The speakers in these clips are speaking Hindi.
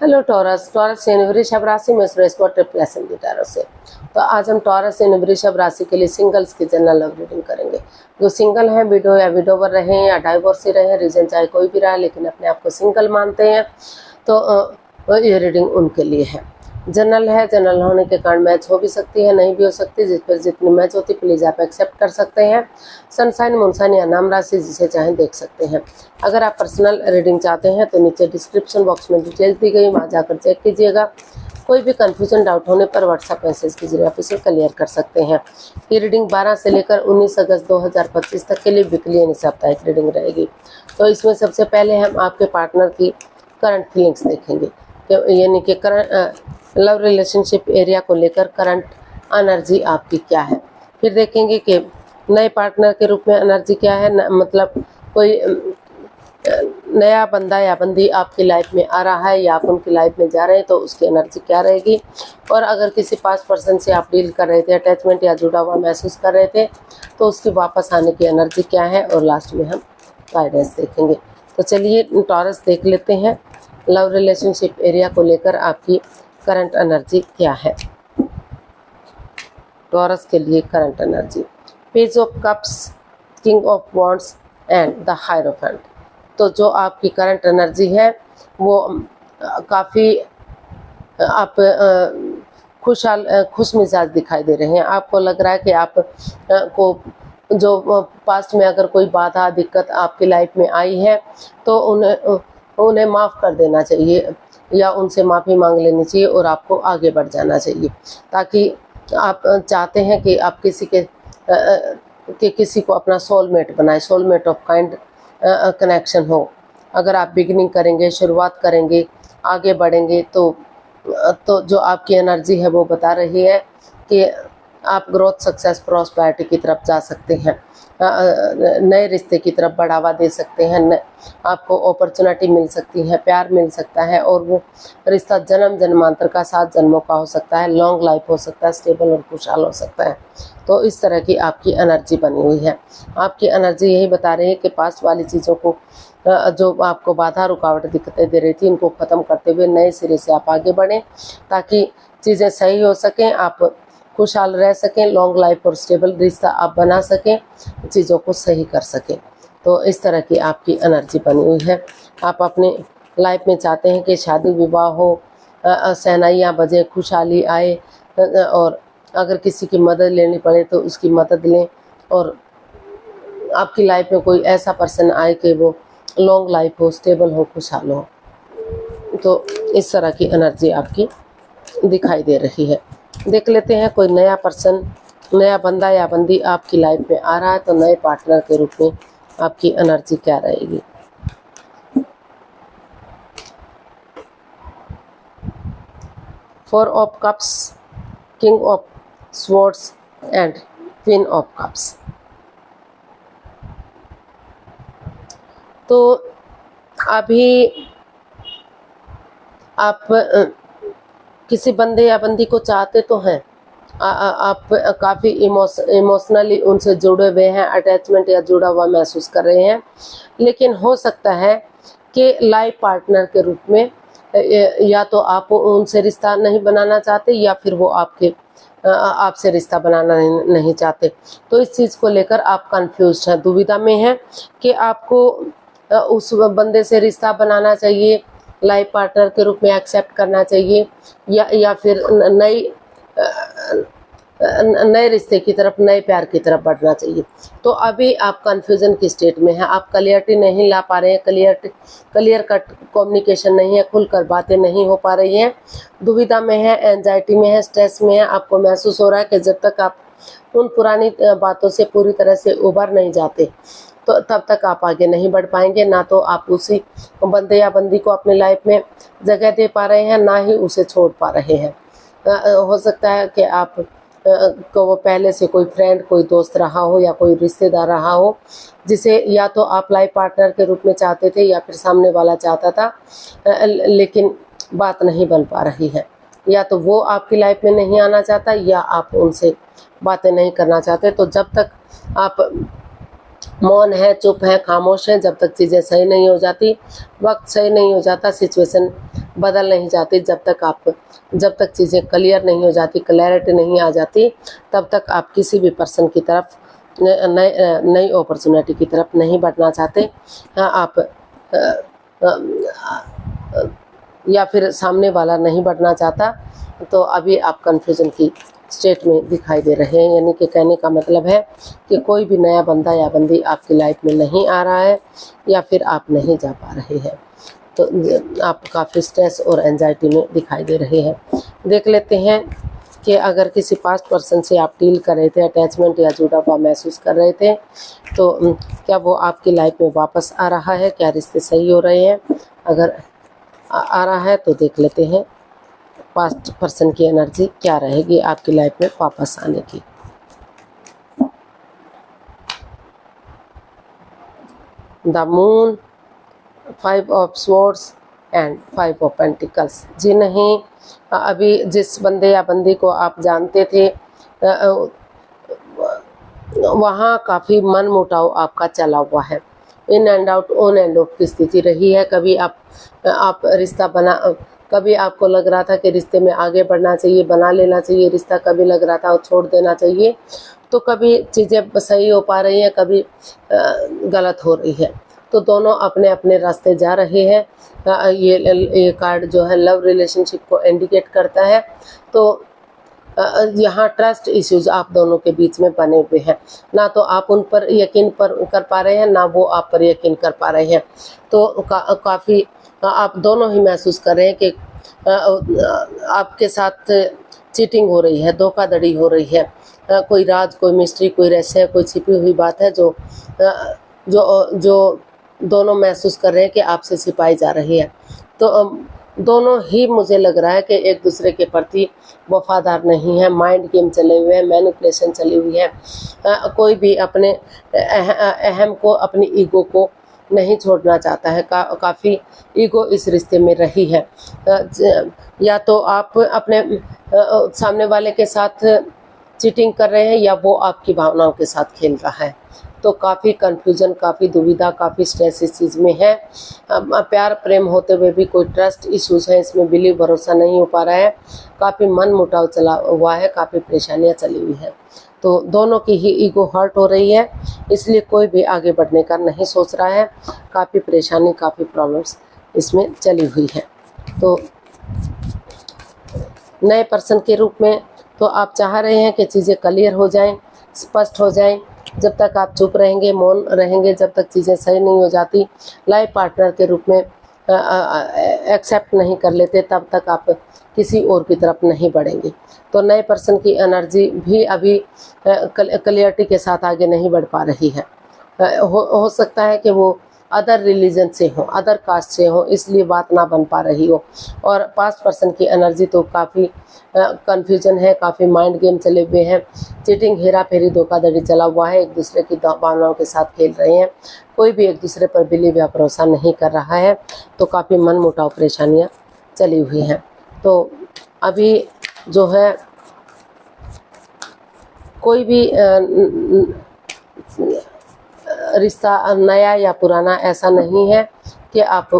Hello taurus. टॉरस यानी वृषभ राशि में सुरेश को ट्रिपल एसेंडेंट टॉरस से। तो आज हम टॉरस यानी वृषभ राशि के लिए सिंगल्स की जनरल लव रीडिंग करेंगे। जो सिंगल हैं, विडो या विडोवर रहे या डाइवोर्सी रहे, रीजन चाहे कोई भी रहा लेकिन अपने आप को सिंगल मानते हैं, तो ये रीडिंग उनके लिए है। जनरल है, जनरल होने के कारण मैच हो भी सकती है, नहीं भी हो सकती। जिस पर जितनी मैच होती प्लीज़ आप एक्सेप्ट कर सकते हैं। सनसाइन, मूनसाइन या नाम राशि जिसे चाहें देख सकते हैं। अगर आप पर्सनल रीडिंग चाहते हैं तो नीचे डिस्क्रिप्शन बॉक्स में डिटेल्स दी गई, वहाँ जाकर चेक कीजिएगा। कोई भी कन्फ्यूजन, डाउट होने पर व्हाट्सएप मैसेज के जरिए आप इसे क्लियर कर सकते हैं। ये रीडिंग 12 से लेकर 19 अगस्त 2025 तक के लिए वीकली यानी साप्ताहिक रीडिंग रहेगी। तो इसमें सबसे पहले हम आपके पार्टनर की करंट फीलिंग्स देखेंगे, यानी कि करंट लव रिलेशनशिप एरिया को लेकर करंट एनर्जी आपकी क्या है। फिर देखेंगे कि नए पार्टनर के रूप में एनर्जी क्या है, मतलब कोई नया बंदा या बंदी आपकी लाइफ में आ रहा है या आप उनकी लाइफ में जा रहे हैं तो उसकी एनर्जी क्या रहेगी। और अगर किसी पास्ट पर्सन से आप डील कर रहे थे, अटैचमेंट या जुड़ा हुआ महसूस कर रहे थे, तो उसकी वापस आने की एनर्जी क्या है। और लास्ट में हम गाइडेंस देखेंगे। तो चलिए टॉरस देख लेते हैं लव रिलेशनशिप एरिया को लेकर आपकी करंट एनर्जी क्या है। टॉरस के लिए current energy, page of cups, king of wands and the hierophant. तो जो आपकी करंट एनर्जी है वो काफ़ी आप खुश मिजाज दिखाई दे रहे हैं। आपको लग रहा है कि आप को जो पास्ट में अगर कोई बाधा दिक्कत आपकी लाइफ में आई है तो उन्हें माफ़ कर देना चाहिए या उनसे माफ़ी मांग लेनी चाहिए और आपको आगे बढ़ जाना चाहिए, ताकि आप चाहते हैं कि आप किसी को अपना सोलमेट बनाए, सोलमेट ऑफ काइंड कनेक्शन हो। अगर आप बिगिनिंग करेंगे, शुरुआत करेंगे, आगे बढ़ेंगे तो जो आपकी एनर्जी है वो बता रही है कि आप ग्रोथ, सक्सेस, प्रॉस्पेरिटी की तरफ जा सकते हैं, नए रिश्ते की तरफ बढ़ावा दे सकते हैं, आपको अपॉर्चुनिटी मिल सकती है, प्यार मिल सकता है और वो रिश्ता जन्म जन्मांतर का 7 जन्मों का हो सकता है, लॉन्ग लाइफ हो सकता है, स्टेबल और खुशहाल हो सकता है। तो इस तरह की आपकी एनर्जी बनी हुई है। आपकी एनर्जी यही बता रही है कि पास्ट वाली चीज़ों को, जो आपको बाधा रुकावट दिक्कतें दे रही थी, इनको ख़त्म करते हुए नए सिरे से आप आगे बढ़ें ताकि चीज़ें सही हो सकें, आप खुशहाल रह सकें, लॉन्ग लाइफ और स्टेबल रिश्ता आप बना सकें, चीज़ों को सही कर सकें। तो इस तरह की आपकी एनर्जी बनी हुई है। आप अपने लाइफ में चाहते हैं कि शादी विवाह हो, शहनाइयाँ बजे, खुशहाली आए, और अगर किसी की मदद लेनी पड़े तो उसकी मदद लें और आपकी लाइफ में कोई ऐसा पर्सन आए कि वो लॉन्ग लाइफ हो, स्टेबल हो, खुशहाल हो। तो इस तरह की एनर्जी आपकी दिखाई दे रही है। देख लेते हैं कोई नया पर्सन, नया बंदा या बंदी आपकी लाइफ में आ रहा है तो नए पार्टनर के रूप में आपकी एनर्जी क्या रहेगी। Four of cups, king of swords and queen of cups. तो अभी आप किसी बंदे या बंदी को चाहते तो हैं, आप काफ़ी इमोशनली उनसे जुड़े हुए हैं, अटैचमेंट या जुड़ा हुआ महसूस कर रहे हैं, लेकिन हो सकता है कि लाइफ पार्टनर के रूप में या तो आप उनसे रिश्ता नहीं बनाना चाहते या फिर वो आपसे रिश्ता बनाना नहीं चाहते। तो इस चीज़ को लेकर आप कंफ्यूज हैं, दुविधा में हैं कि आपको उस बंदे से रिश्ता बनाना चाहिए, लाइफ पार्टनर के रूप में एक्सेप्ट करना चाहिए या फिर नए रिश्ते की तरफ, नए प्यार की तरफ बढ़ना चाहिए। तो अभी आप कंफ्यूजन की स्टेट में हैं, आप क्लियरिटी नहीं ला पा रहे हैं, क्लियर कट कम्युनिकेशन नहीं है, खुलकर बातें नहीं हो पा रही हैं, दुविधा में है, एंजाइटी में है, स्ट्रेस में है। आपको महसूस हो रहा है कि जब तक आप उन पुरानी बातों से पूरी तरह से उबर नहीं जाते तो तब तक आप आगे नहीं बढ़ पाएंगे। ना तो आप उसी बंदे या बंदी को अपनी लाइफ में जगह दे पा रहे हैं, ना ही उसे छोड़ पा रहे हैं। हो सकता है कि आप को वो पहले से कोई फ्रेंड, कोई दोस्त रहा हो या कोई रिश्तेदार रहा हो जिसे या तो आप लाइफ पार्टनर के रूप में चाहते थे या फिर सामने वाला चाहता था, लेकिन बात नहीं बन पा रही है। या तो वो आपकी लाइफ में नहीं आना चाहता या आप उनसे बातें नहीं करना चाहते। तो जब तक आप मौन है, चुप है, खामोश है, जब तक चीज़ें सही नहीं हो जाती, वक्त सही नहीं हो जाता, सिचुएशन बदल नहीं जाती जब तक चीज़ें क्लियर नहीं हो जाती, क्लैरिटी नहीं आ जाती, तब तक आप किसी भी पर्सन की तरफ नई अपॉर्चुनिटी की तरफ नहीं बढ़ना चाहते। आप या फिर सामने वाला नहीं बढ़ना चाहता, तो अभी आप कन्फ्यूज़न की स्टेट में दिखाई दे रहे हैं। यानी कि कहने का मतलब है कि कोई भी नया बंदा या बंदी आपकी लाइफ में नहीं आ रहा है, या फिर आप नहीं जा पा रहे हैं। तो आप काफ़ी स्ट्रेस और एंजाइटी में दिखाई दे रहे हैं। देख लेते हैं कि अगर किसी पास्ट पर्सन से आप डील कर रहे थे, अटैचमेंट या जुड़ा हुआ महसूस कर रहे थे, तो क्या वो आपकी लाइफ में वापस आ रहा है? क्या रिश्ते सही हो रहे हैं? अगर आ रहा है तो देख लेते हैं पास्ट पर्सन की एनर्जी क्या रहेगी आपकी लाइफ में वापस आने की। The moon, 5 of swords and 5 of pentacles. जी नहीं, अभी जिस बंदे या बंदी को आप जानते थे, वहाँ काफ़ी मन मुटाव आपका चला हुआ है। In and out, on end of की स्थिति रही है। कभी आप रिश्ता कभी आपको लग रहा था कि रिश्ते में आगे बढ़ना चाहिए, बना लेना चाहिए रिश्ता, कभी लग रहा था छोड़ देना चाहिए। तो कभी चीज़ें सही हो पा रही हैं, कभी गलत हो रही है। तो दोनों अपने अपने रास्ते जा रहे हैं। ये कार्ड जो है लव रिलेशनशिप को इंडिकेट करता है। तो यहाँ ट्रस्ट इश्यूज आप दोनों के बीच में बने हुए हैं। ना तो आप उन पर यकीन कर पा रहे हैं, ना वो आप पर यकीन कर पा रहे हैं। तो काफ़ी आप दोनों ही महसूस कर रहे हैं कि आपके साथ चीटिंग हो रही है, धोखाधड़ी हो रही है। कोई राज, कोई मिस्ट्री, कोई रहस्य, कोई छिपी हुई बात है जो दोनों महसूस कर रहे हैं कि आपसे छिपाई जा रही है। तो दोनों ही मुझे लग रहा है कि एक दूसरे के प्रति वफादार नहीं है। माइंड गेम चले हुए हैं, मैनिपुलेशन चली हुई है। कोई भी अपने अहम को, अपनी ईगो को नहीं छोड़ना चाहता है। काफ़ी ईगो इस रिश्ते में रही है। या तो आप अपने सामने वाले के साथ चीटिंग कर रहे हैं, या वो आपकी भावनाओं के साथ खेल रहा है। तो काफ़ी कन्फ्यूजन, काफ़ी दुविधा, काफ़ी स्ट्रेस इस चीज़ में है। प्यार प्रेम होते हुए भी कोई ट्रस्ट इश्यूज है, इसमें बिलीव भरोसा नहीं हो पा रहा है। काफ़ी मन मुटाव चला हुआ है, काफ़ी परेशानियां चली हुई है। तो दोनों की ही ईगो हर्ट हो रही है, इसलिए कोई भी आगे बढ़ने का नहीं सोच रहा है। काफ़ी परेशानी, काफ़ी प्रॉब्लम्स इसमें चली हुई है। तो नए पर्सन के रूप में तो आप चाह रहे हैं कि चीज़ें क्लियर हो जाएं, स्पष्ट हो जाएं। जब तक आप चुप रहेंगे, मौन रहेंगे, जब तक चीज़ें सही नहीं हो जाती, लाइफ पार्टनर के रूप में एक्सेप्ट नहीं कर लेते, तब तक आप किसी और की तरफ नहीं बढ़ेंगे। तो नए पर्सन की एनर्जी भी अभी क्लियरिटी के साथ आगे नहीं बढ़ पा रही है। हो सकता है कि वो अदर रिलीजन से हो, अदर कास्ट से हो, इसलिए बात ना बन पा रही हो। और पास्ट पर्सन की एनर्जी तो काफ़ी कन्फ्यूजन है, काफ़ी माइंड गेम चले हुए हैं। चीटिंग, हेरा फेरी, धोखाधड़ी चला हुआ है। एक दूसरे की भावनाओं के साथ खेल रहे हैं। कोई भी एक दूसरे पर बिलीव या भरोसा नहीं कर रहा है। तो काफ़ी मन मुटाव, परेशानियाँ चली हुई हैं। तो अभी जो है कोई भी रिश्ता नया या पुराना ऐसा नहीं है कि आप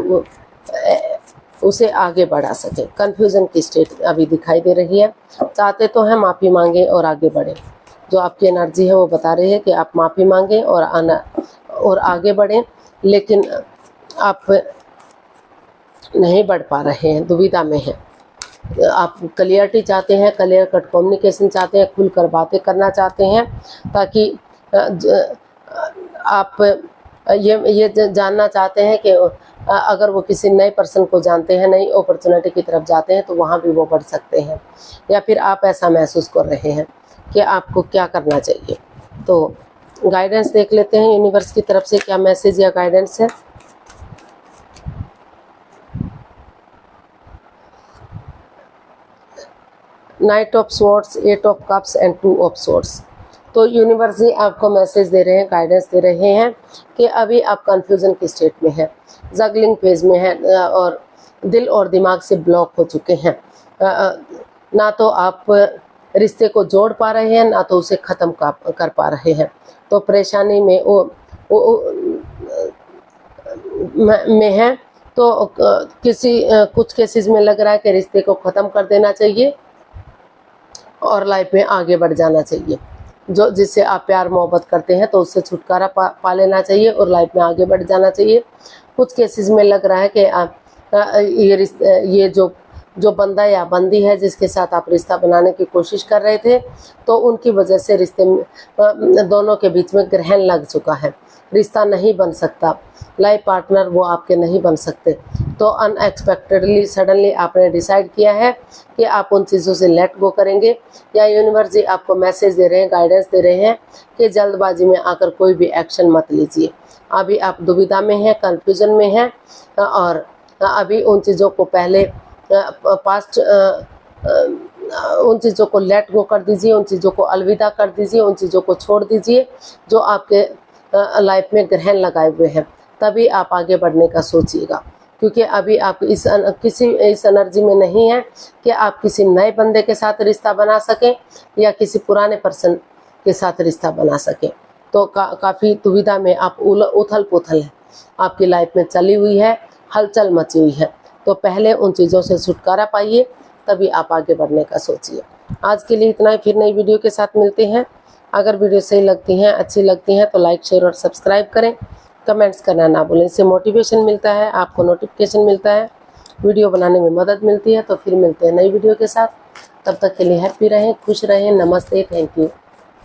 उसे आगे बढ़ा सके। कन्फ्यूज़न की स्टेट अभी दिखाई दे रही है। चाहते तो हैं माफ़ी मांगें और आगे बढ़ें। जो आपकी एनर्जी है वो बता रही है कि आप माफ़ी मांगें और आगे बढ़ें, लेकिन आप नहीं बढ़ पा रहे हैं, दुविधा में हैं। आप क्लियरिटी चाहते हैं, क्लियर कट कम्युनिकेशन चाहते हैं, खुलकर बातें करना चाहते हैं, ताकि आप ये जानना चाहते हैं कि अगर वो किसी नए पर्सन को जानते हैं, नई अपॉर्चुनिटी की तरफ जाते हैं, तो वहाँ भी वो बढ़ सकते हैं। या फिर आप ऐसा महसूस कर रहे हैं कि आपको क्या करना चाहिए। तो गाइडेंस देख लेते हैं यूनिवर्स की तरफ से क्या मैसेज या गाइडेंस है। Night of swords, 8 of cups and 2 of swords. तो यूनिवर्स ही आपको मैसेज दे रहे हैं, गाइडेंस दे रहे हैं कि अभी आप कंफ्यूजन की स्टेट में हैं, जगलिंग फेज में हैं, और दिल और दिमाग से ब्लॉक हो चुके हैं। ना तो आप रिश्ते को जोड़ पा रहे हैं, ना तो उसे ख़त्म कर पा रहे हैं। तो परेशानी में में हैं तो कुछ केसेस में लग रहा है कि रिश्ते को ख़त्म कर देना चाहिए और लाइफ में आगे बढ़ जाना चाहिए। जो जिससे आप प्यार मोहब्बत करते हैं तो उससे छुटकारा पा लेना चाहिए और लाइफ में आगे बढ़ जाना चाहिए। कुछ केसेस में लग रहा है कि ये जो बंदा या बंदी है जिसके साथ आप रिश्ता बनाने की कोशिश कर रहे थे, तो उनकी वजह से रिश्ते में दोनों के बीच में ग्रहण लग चुका है, रिश्ता नहीं बन सकता, लाइफ पार्टनर वो आपके नहीं बन सकते। तो अनएक्सपेक्टेडली सडनली आपने डिसाइड किया है कि आप उन चीज़ों से लेट गो करेंगे, या यूनिवर्स जी आपको मैसेज दे रहे हैं, गाइडेंस दे रहे हैं कि जल्दबाजी में आकर कोई भी एक्शन मत लीजिए। अभी आप दुविधा में हैं, कन्फ्यूजन में हैं, और अभी उन चीज़ों को पहले उन चीज़ों को लेट गो कर दीजिए, उन चीज़ों को अलविदा कर दीजिए, उन चीज़ों को छोड़ दीजिए जो आपके लाइफ में ग्रहण लगाए हुए हैं। तभी आप आगे बढ़ने का सोचिएगा, क्योंकि अभी आप इस एनर्जी में नहीं है कि आप किसी नए बंदे के साथ रिश्ता बना सकें या किसी पुराने पर्सन के साथ रिश्ता बना सकें। तो काफ़ी दुविधा में आप उथल पुथल है आपकी लाइफ में चली हुई है, हलचल मची हुई है। तो पहले उन चीज़ों से छुटकारा पाइए, तभी आप आगे बढ़ने का सोचिए। आज के लिए इतना ही, फिर नई वीडियो के साथ मिलते हैं। अगर वीडियो सही लगती हैं, अच्छी लगती हैं तो लाइक शेयर और सब्सक्राइब करें, कमेंट्स करना ना भूलें। इससे मोटिवेशन मिलता है, आपको नोटिफिकेशन मिलता है, वीडियो बनाने में मदद मिलती है। तो फिर मिलते हैं नई वीडियो के साथ, तब तक के लिए हैप्पी रहें, खुश रहें। नमस्ते, थैंक यू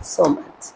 सो मच।